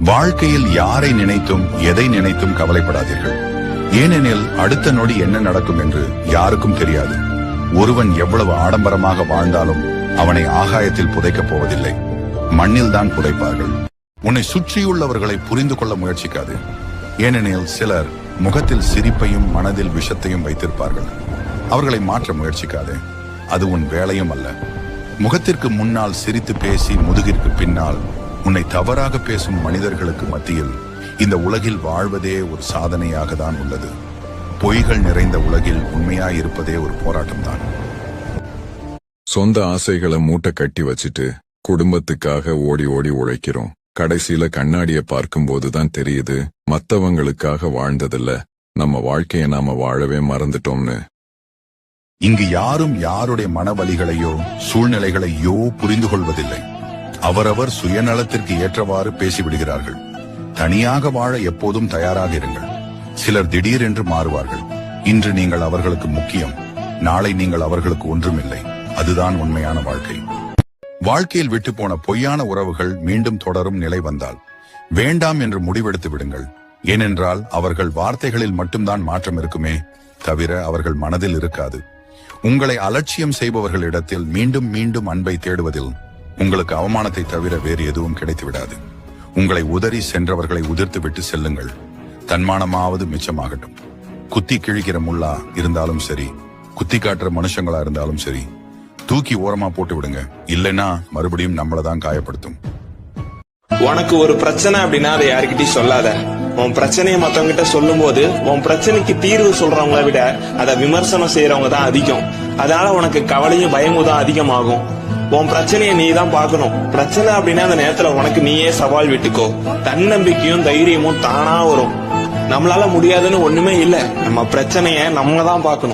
வாழ்க்கையில் யாரை நினைத்தும் எதை நினைத்தும் கவலைப்படாதீர்கள். ஏனெனில் அடுத்த நொடி என்ன நடக்கும் என்று யாருக்கும் தெரியாது. ஒருவன் எவ்வளவு ஆடம்பரமாக வாழ்ந்தாலும் அவனை ஆகாயத்தில் புதைக்கப் போவதில்லை, மண்ணில் தான் புதைப்பார்கள். உன்னை சுற்றியுள்ளவர்களை புரிந்து கொள்ள முயற்சிக்காது. ஏனெனில் சிலர் முகத்தில் சிரிப்பையும் மனதில் விஷத்தையும் வைத்திருப்பார்கள். அவர்களை மாற்ற முயற்சிக்காதே, அது உன் வேலையும் அல்ல. முகத்திற்கு முன்னால் சிரித்து பேசி முதுகிற்கு பின்னால் உன்னை தவறாக பேசும் மனிதர்களுக்கு மத்தியில் இந்த உலகில் வாழ்வதே ஒரு சாதனையாக தான் உள்ளது. பொய்கள் நிறைந்த உலகில் உண்மையாயிருப்பதே ஒரு போராட்டம் தான். சொந்த ஆசைகளை மூட்டை கட்டி வச்சுட்டு குடும்பத்துக்காக ஓடி ஓடி உழைக்கிறோம். கடைசியில கண்ணாடிய பார்க்கும்போதுதான் தெரியுது, மத்தவங்களுக்காக வாழ்ந்ததில்ல, நம்ம வாழ்க்கைய நாம வாழவே மறந்துட்டோம்னு. இங்கு யாரும் யாருடைய மனவலிகளையோ சூழ்நிலைகளையோ புரிந்து கொள்வதில்லை. அவரவர் சுயநலத்திற்கு ஏற்றவாறு பேசிவிடுகிறார்கள். தனியாக வாழ எப்போதும் தயாராக இருங்கள். சிலர் திடீரென்று மாறுவார்கள். இன்று நீங்கள் அவர்களுக்கு முக்கியம், நாளை நீங்கள் அவர்களுக்கு ஒன்றுமில்லை. அதுதான் உண்மையான வாழ்க்கை. வாழ்க்கையில் விட்டு போன பொய்யான உறவுகள் மீண்டும் தொடரும் நிலை வந்தால் வேண்டாம் என்று முடிவெடுத்து விடுங்கள். ஏனென்றால் அவர்கள் வார்த்தைகளில் மட்டும்தான் மாற்றம் இருக்குமே தவிர அவர்கள் மனதில் இருக்காது. உங்களை அலட்சியம் செய்பவர்களிடத்தில் மீண்டும் மீண்டும் அன்பை தேடுவதில் உங்களுக்கு அவமானத்தை தவிர வேறு எதுவும் கிடைத்து விடாது. உங்களை உதறி சென்றவர்களை உதிர்த்து விட்டு செல்லுங்கள். தன்மானமாவது மிச்சமாகட்டும். குத்தி கிழிக்கிற முள்ளா இருந்தாலும் சரி, குத்தி காட்டுற மனுஷங்களா இருந்தாலும் சரி, தூக்கி ஓரமா போட்டு விடுங்க. இல்லைன்னா மறுபடியும் நம்மளதான் காயப்படுத்தும். உனக்கு ஒரு பிரச்சனை அப்படின்னா அதை யாருக்கிட்டையும் சொல்லாத. உன் பிரச்சனையை மத்தவங்க கிட்ட சொல்லும் போது உன் பிரச்சனைக்கு தீர்வு சொல்றவங்களை விட அதை விமர்சனம் செய்யறவங்க தான் அதிகம். அதனால உனக்கு கவலையும் பயமும் தான் அதிகமாகும். உன் பிரச்சனையை நீ தான் பாக்கணும். பிரச்சனை அப்படின்னா அந்த நேரத்துல உனக்கு நீயே சவால் விட்டுக்கோ. தன்னம்பிக்கையும் தைரியமும் தானா வரும். நம்மளால முடியாதுன்னு ஒண்ணுமே இல்ல. நம்ம பிரச்சனைய நம்ம தான் பாக்கணும்.